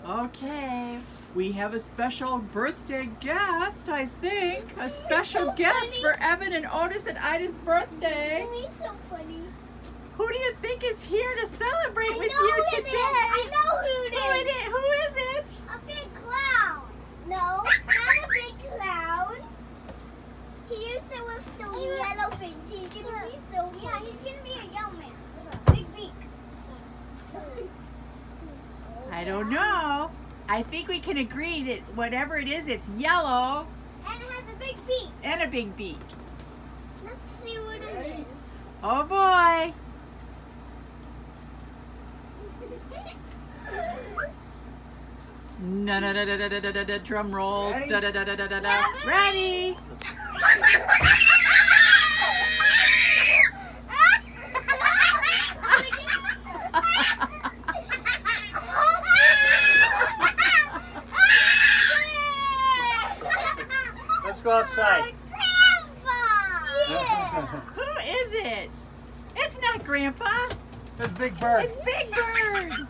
Okay, we have a special birthday guest, I think. A special guest for Evan and Otis and Ida's birthday. He's so funny. Who do you think is here to celebrate with know you who it today? is. I know who it is. Who is it? A big clown. No, not a big clown. He used to wear the yellow things. He's gonna be so funny. Yeah, he's gonna be a yellow man with a big beak. I don't know. I think we can agree that whatever it is, it's yellow. And it has a big beak. And a big beak. Let's see what it is. Oh boy. No, no, no, no, no, no, no, no, drum roll. Ready? Da, da, da, da, da, da, da. Ready? Let's go outside. Yeah. Who is it? It's not Grandpa. That's Big Bird. It's Big Bird.